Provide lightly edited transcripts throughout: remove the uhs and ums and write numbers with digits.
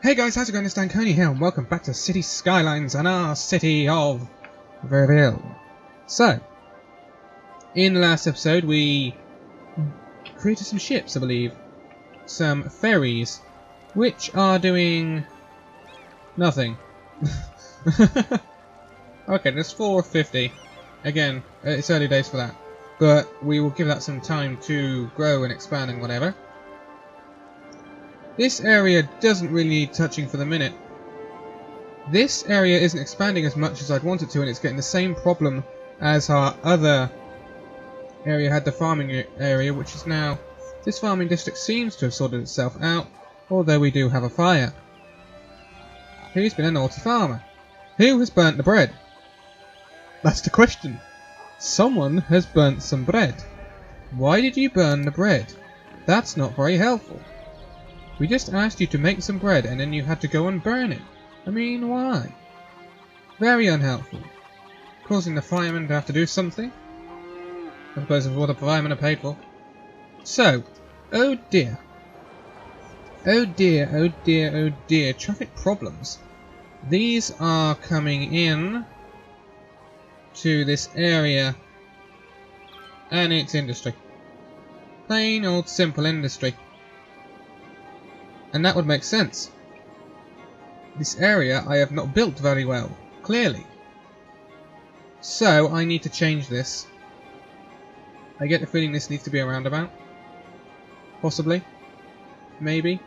Hey guys, how's it going? It's Danconi here, and welcome back to Cities Skylines and our city of Verville. So, in the last episode we created some ships, I believe. Some ferries, which are doing nothing. Okay, there's 450. Again, it's early days for that. But we will give that some time to grow and expand and whatever. This area doesn't really need touching for the minute. This area isn't expanding as much as I'd want it to, and it's getting the same problem as our other area had, the farming area, which is now... This farming district seems to have sorted itself out, although we do have a fire. Who's been a naughty farmer? Who has burnt the bread? That's the question. Someone has burnt some bread. Why did you burn the bread? That's not very helpful. We just asked you to make some bread and then you had to go and burn it. I mean, why? Very unhelpful. Causing the firemen to have to do something? I suppose it's what the firemen are paid for. So, oh dear. Oh dear, oh dear, oh dear. Traffic problems. These are coming in to this area. And it's industry. Plain old simple industry. And that would make sense. This area I have not built very well, clearly. So I need to change this. I get the feeling this needs to be a roundabout. Possibly. Maybe.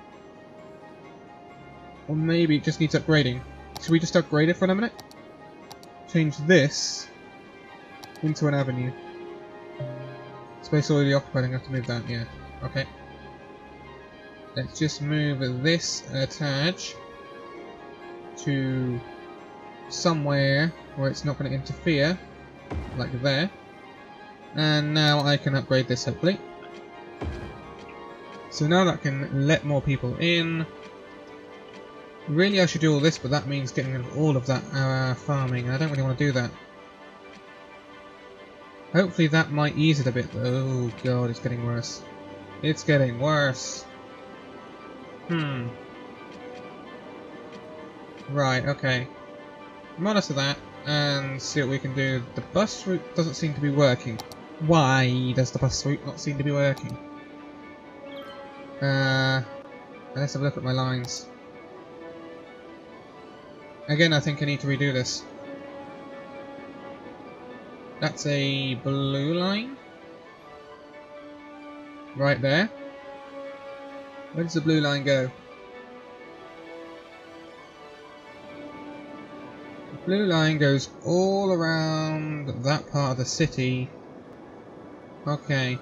Or maybe it just needs upgrading. Should we just upgrade it for a minute? Change this into an avenue. Space already occupied, I'm going to have to move that, yeah. Okay. Let's just move this attach to somewhere where it's not going to interfere, like there. And now I can upgrade this, hopefully. So now that can let more people in. Really I should do all this, but that means getting rid of all of that farming, and I don't really want to do that. Hopefully that might ease it a bit, though. Oh god, it's getting worse. It's getting worse. Right, okay. Monitor that and see what we can do. The bus route doesn't seem to be working. Why does the bus route not seem to be working? Let's have a look at my lines. Again, I think I need to redo this. That's a blue line. Right there. Where does the blue line go? The blue line goes all around that part of the city. Okay.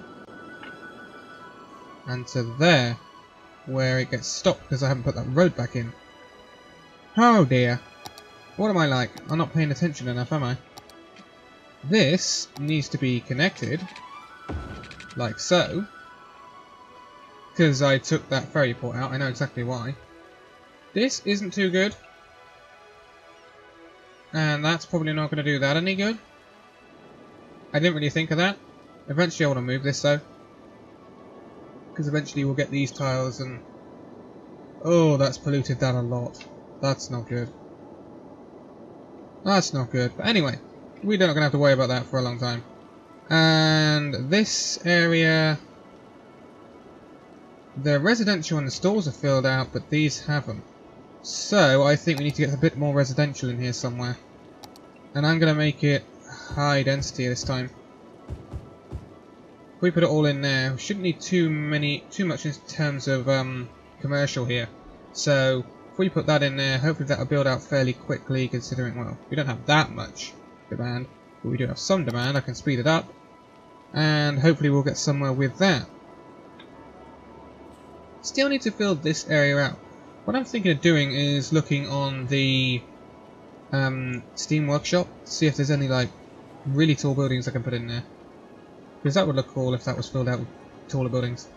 And to there, where it gets stopped because I haven't put that road back in. Oh dear. What am I like? I'm not paying attention enough, am I? This needs to be connected. Like so. Because I took that ferry port out, I know exactly why. This isn't too good. And that's probably not going to do that any good. I didn't really think of that. Eventually I want to move this though. Because eventually we'll get these tiles and... Oh, that's polluted that a lot. That's not good. That's not good. But anyway, we're not going to have to worry about that for a long time. And this area... The residential and the stores are filled out, but these haven't. So I think we need to get a bit more residential in here somewhere. And I'm going to make it high density this time. If we put it all in there, we shouldn't need too much in terms of commercial here. So if we put that in there, hopefully that'll build out fairly quickly, considering, well, we don't have that much demand, but we do have some demand. I can speed it up, and hopefully we'll get somewhere with that. Still need to fill this area out. What I'm thinking of doing is looking on the Steam Workshop, see if there's any like really tall buildings I can put in there. Because that would look cool if that was filled out with taller buildings.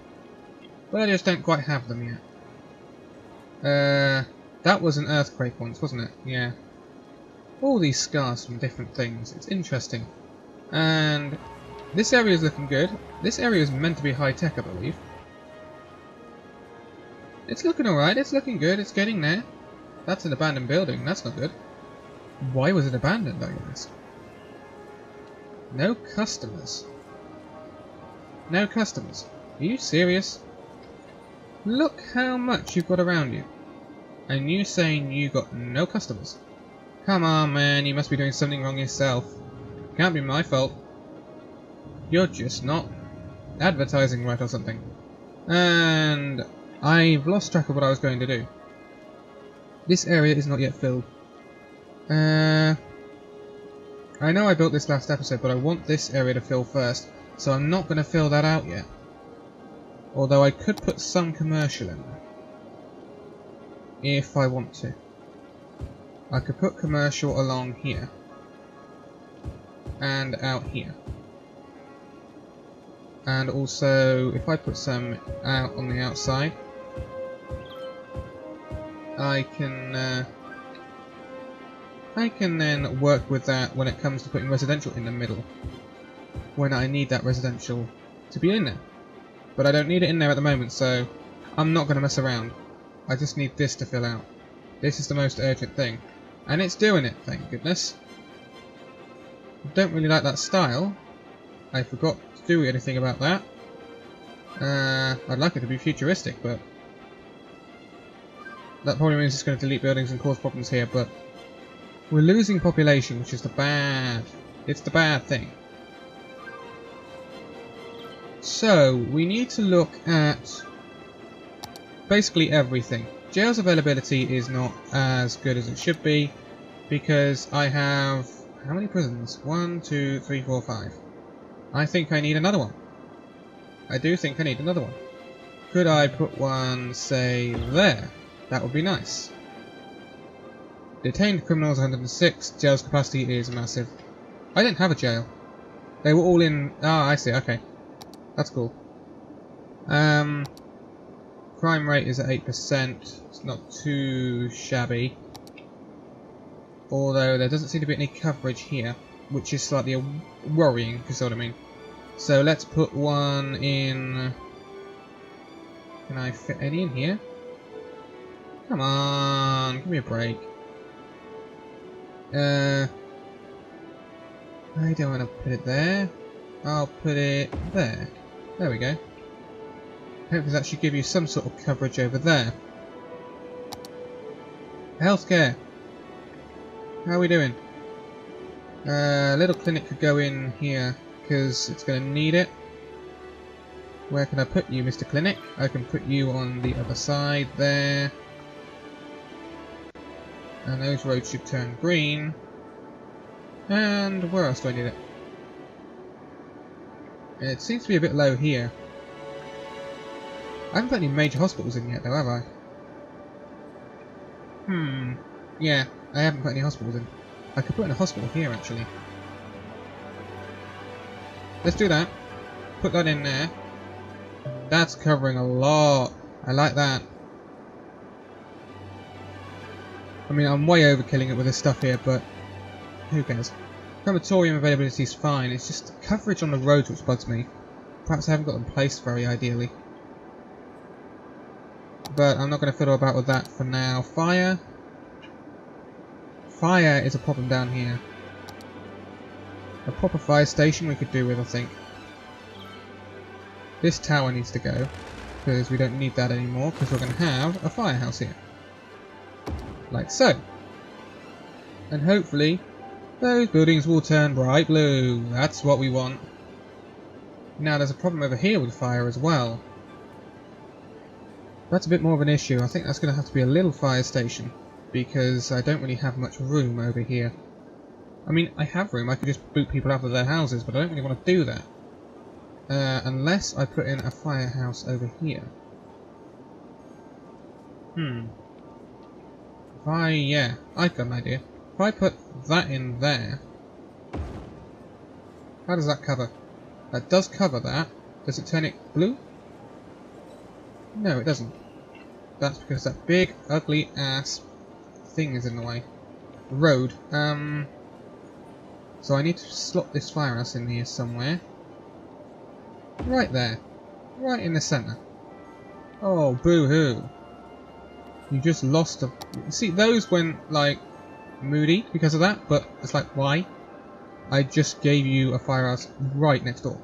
But I just don't quite have them yet. That was an earthquake once, wasn't it? Yeah. All these scars from different things. It's interesting. And this area is looking good. This area is meant to be high tech, I believe. It's looking alright, it's looking good, it's getting there. That's an abandoned building, that's not good. Why was it abandoned, I guess? No customers. No customers. Are you serious? Look how much you've got around you. And you saying you got no customers. Come on, man, you must be doing something wrong yourself. Can't be my fault. You're just not advertising right or something. And I've lost track of what I was going to do. This area is not yet filled. I know I built this last episode, but I want this area to fill first, so I'm not going to fill that out yet. Although I could put some commercial in there. If I want to. I could put commercial along here. And out here. And also, if I put some out on the outside, I can then work with that when it comes to putting residential in the middle. When I need that residential to be in there. But I don't need it in there at the moment, so I'm not going to mess around. I just need this to fill out. This is the most urgent thing. And it's doing it, thank goodness. I don't really like that style. I forgot to do anything about that. I'd like it to be futuristic, but that probably means it's going to delete buildings and cause problems here, but we're losing population, which is the bad thing. So, we need to look at basically everything. Jail's availability is not as good as it should be, because I have... how many prisons? 1, 2, 3, 4, 5. I think I need another one. I do think I need another one. Could I put one, say, there? That would be nice. Detained criminals 106, jail's capacity is massive. I didn't have a jail. They were all in... ah, I see, okay. That's cool. Crime rate is at 8%. It's not too shabby. Although there doesn't seem to be any coverage here, which is slightly worrying, if you see what I mean. So let's put one in... can I fit any in here? Come on, give me a break. I don't want to put it there. I'll put it there. There we go. Hopefully that should give you some sort of coverage over there. Healthcare. How are we doing? Little clinic could go in here because it's going to need it. Where can I put you, Mr. Clinic? I can put you on the other side there. And those roads should turn green. And where else do I need it? It seems to be a bit low here. I haven't put any major hospitals in yet though, have I? Yeah, I haven't put any hospitals in. I could put in a hospital here actually. Let's do that. Put that in there. That's covering a lot. I like that. I mean, I'm way overkilling it with this stuff here, but who cares? Crematorium availability is fine. It's just coverage on the roads which bugs me. Perhaps I haven't got them placed very ideally. But I'm not going to fiddle about with that for now. Fire. Fire is a problem down here. A proper fire station we could do with, I think. This tower needs to go, because we don't need that anymore, because we're going to have a firehouse here. Like so. And hopefully, those buildings will turn bright blue. That's what we want. Now there's a problem over here with fire as well. That's a bit more of an issue. I think that's going to have to be a little fire station, because I don't really have much room over here. I mean, I have room. I could just boot people out of their houses, but I don't really want to do that. Unless I put in a firehouse over here. Yeah, I've got an idea. If I put that in there... how does that cover? That does cover that. Does it turn it blue? No, it doesn't. That's because that big, ugly ass thing is in the way. Road. So I need to slot this firehouse in here somewhere. Right there. Right in the centre. Oh, boo-hoo. You just lost a... See, those went, like, moody because of that, but it's like, why? I just gave you a firehouse right next door.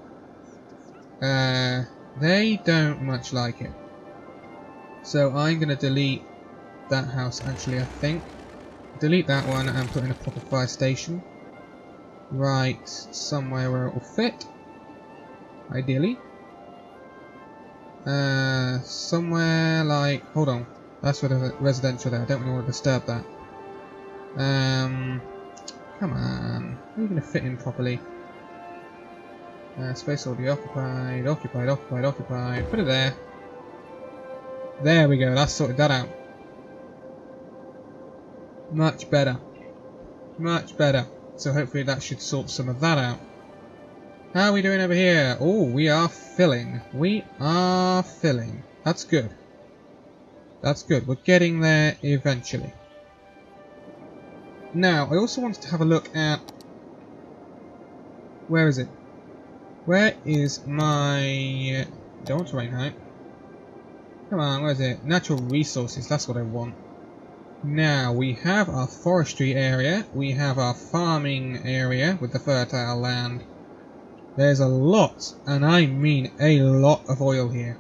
They don't much like it. So I'm going to delete that house, actually, I think. Delete that one and put in a proper fire station. Right, somewhere where it will fit. Ideally. Somewhere like... Hold on. That's for the residential there. I don't really want to disturb that. Come on. How are you going to fit in properly? Space already occupied. Occupied. Put it there. There we go. That's sorted that out. Much better. Much better. So hopefully that should sort some of that out. How are we doing over here? Oh, we are filling. We are filling. That's good. That's good. We're getting there eventually. Now, I also wanted to have a look at... Where is it? Where is my... Don't want to rain height. Come on, where is it? Natural resources, that's what I want. Now, we have our forestry area. We have our farming area with the fertile land. There's a lot, and I mean a lot of oil here.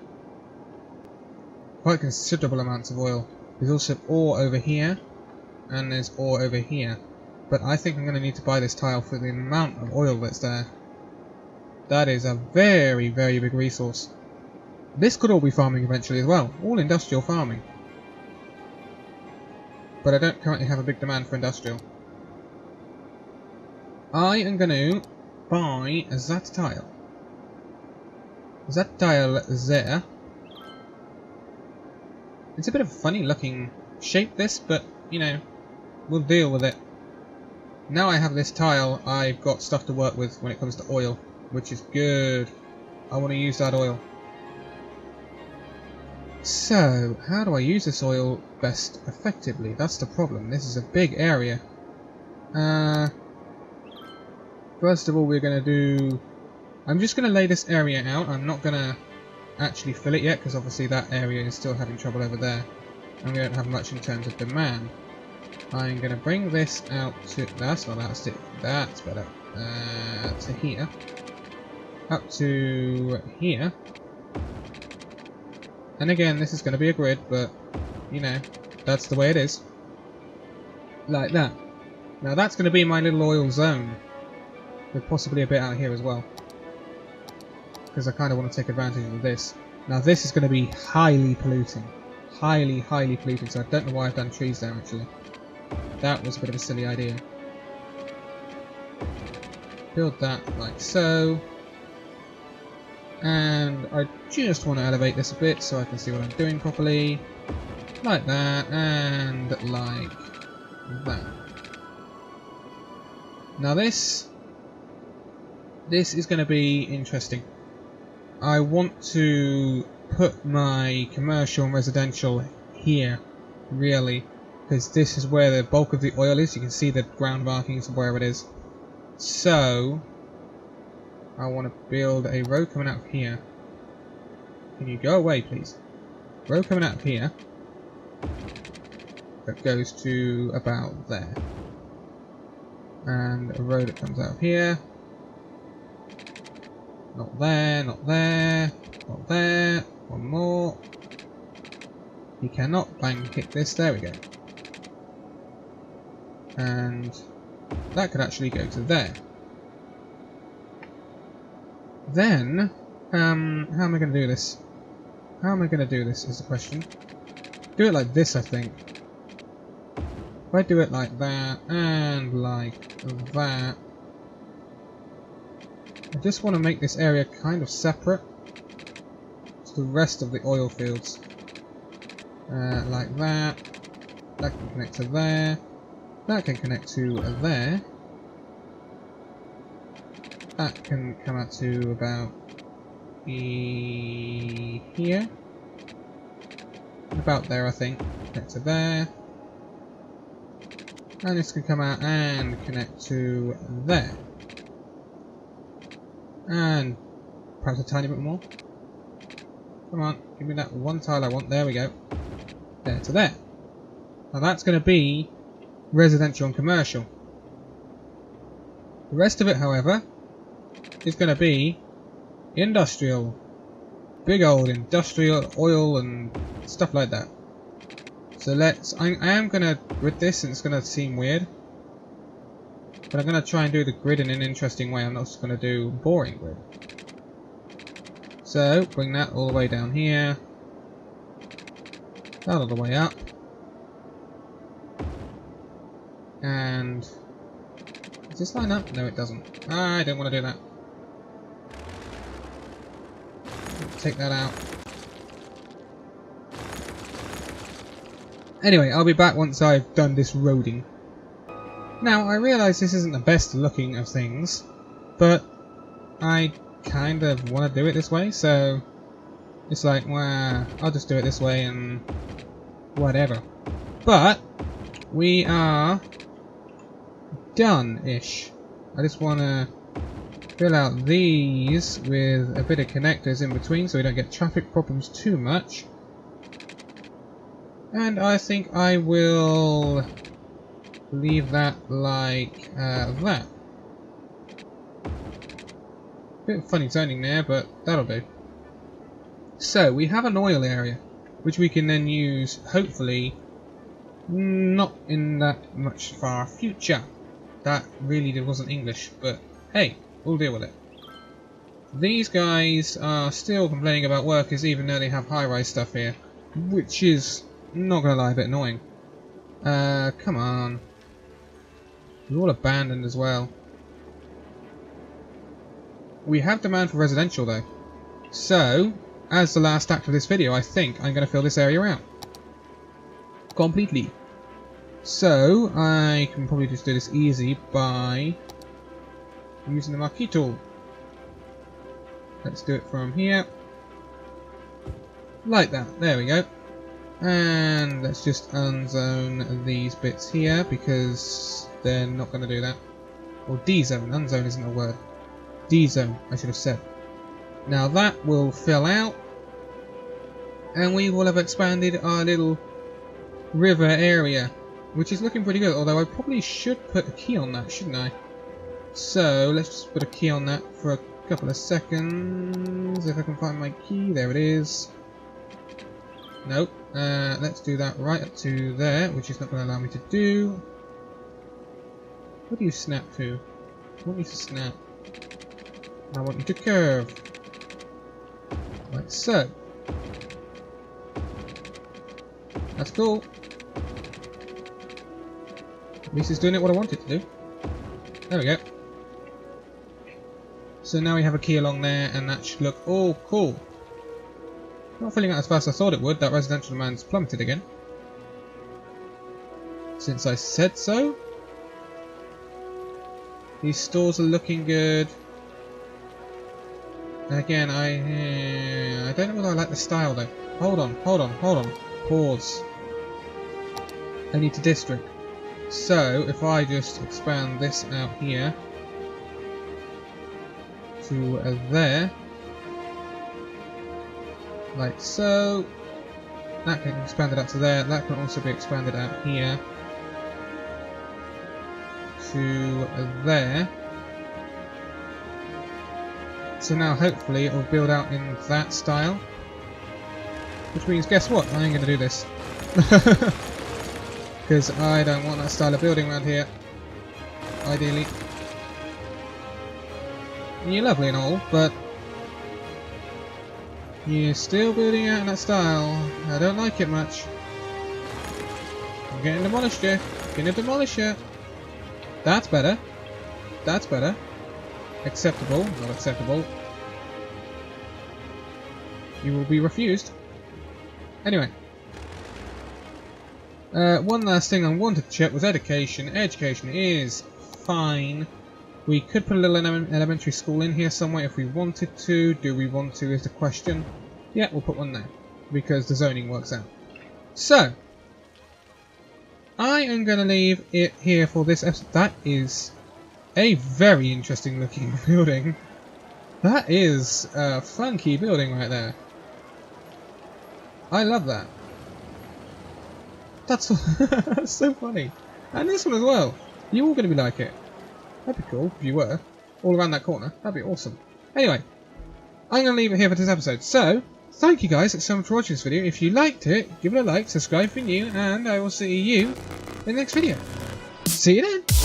Quite considerable amounts of oil. There's also ore over here, and there's ore over here. But I think I'm going to need to buy this tile for the amount of oil that's there. That is a very, very big resource. This could all be farming eventually as well. All industrial farming. But I don't currently have a big demand for industrial. I am going to buy that tile. That tile there. It's a bit of a funny looking shape this, but you know, we'll deal with it. Now I have this tile, I've got stuff to work with when it comes to oil, which is good. I want to use that oil. So, how do I use this oil best effectively? That's the problem. This is a big area. First of all, we're going to do... I'm just going to lay this area out. I'm not going to actually fill it yet, because obviously that area is still having trouble over there. And we don't have much in terms of demand. I'm going to bring this out to... That's not that stick. That's better. To here. Up to here. And again, this is going to be a grid, but, you know, that's the way it is. Like that. Now that's going to be my little oil zone. With possibly a bit out here as well. Because I kind of want to take advantage of this. Now this is going to be highly polluting. Highly, highly polluting, so I don't know why I've done trees there actually. That was a bit of a silly idea. Build that like so. And I just want to elevate this a bit so I can see what I'm doing properly. Like that, and like that. Now this is going to be interesting. I want to put my commercial and residential here, really, because this is where the bulk of the oil is. You can see the ground markings of where it is. So I want to build a road coming out of here. Can you go away, please? Road coming out of here that goes to about there. And a road that comes out of here. Not there, not there, not there. One more. You cannot bang hit this. There we go. And that could actually go to there. Then, how am I going to do this? How am I going to do this is the question. Do it like this, I think. If I do it like that, and like that, I just want to make this area kind of separate to the rest of the oil fields. Like that. That can connect to there. That can connect to there. That can come out to about here. About there, I think. Connect to there. And this can come out and connect to there. And perhaps a tiny bit more. Come on, give me that one tile I want. There we go. There to there. Now that's going to be residential and commercial. The rest of it, however, is going to be industrial. Big old industrial oil and stuff like that. So I am going to grid this, and it's going to seem weird. But I'm going to try and do the grid in an interesting way. I'm not just going to do boring grid. So, bring that all the way down here. That all the way up. And... does this line up? No, it doesn't. I don't want to do that. Take that out. Anyway, I'll be back once I've done this roading. Now, I realise this isn't the best looking of things, but I kind of want to do it this way, so it's like, well, I'll just do it this way and whatever. But we are done-ish. I just want to fill out these with a bit of connectors in between so we don't get traffic problems too much. And I think I will leave that like that. Bit of funny zoning there, but that'll do. So we have an oil area, which we can then use, hopefully, not in that much far future. That really wasn't English, but hey, we'll deal with it. These guys are still complaining about workers even though they have high-rise stuff here, which is, not gonna lie, a bit annoying. Come on. They're all abandoned as well. We have demand for residential though. So, as the last act of this video, I think I'm going to fill this area out. Completely. So, I can probably just do this easy by using the marquee tool. Let's do it from here. Like that. There we go. And let's just unzone these bits here because they're not going to do that. Or D-zone. Unzone isn't a word. D-zone, I should have said. Now that will fill out. And we will have expanded our little river area, which is looking pretty good, although I probably should put a key on that, shouldn't I? So, let's just put a key on that for a couple of seconds, if I can find my key. There it is. Nope. Let's do that right up to there, which is not going to allow me to do. What do you snap to? I want you to snap. I want you to curve. Like so. That's cool. At least it's doing it what I want it to do. There we go. So now we have a key along there, and that should look all cool. Not filling out as fast as I thought it would. That residential demand's plummeted again. Since I said so. These stores are looking good. And again, I don't know whether I like the style though. Hold on. Pause. I need to district. So, if I just expand this out here to there, like so, that can be expanded out to there. That can also be expanded out here to there. So now hopefully it will build out in that style. Which means, guess what? I ain't going to do this. Because I don't want that style of building around here. Ideally. And you're lovely and all, but you're still building out in that style. I don't like it much. I'm getting demolished here. Gonna demolish it. That's better. That's better. Acceptable. Not acceptable. You will be refused. Anyway. One last thing I wanted to check was education. Education is fine. We could put a little elementary school in here somewhere if we wanted to. Do we want to is the question. Yeah, we'll put one there. Because the zoning works out. So. I am going to leave it here for this episode. That is a very interesting looking building. That is a funky building right there. I love that. That's, that's so funny. And this one as well. You're all going to be like it. That'd be cool if you were. All around that corner. That'd be awesome. Anyway, I'm going to leave it here for this episode. So, thank you guys so much for watching this video. If you liked it, give it a like, subscribe if you're new, and I will see you in the next video. See you then!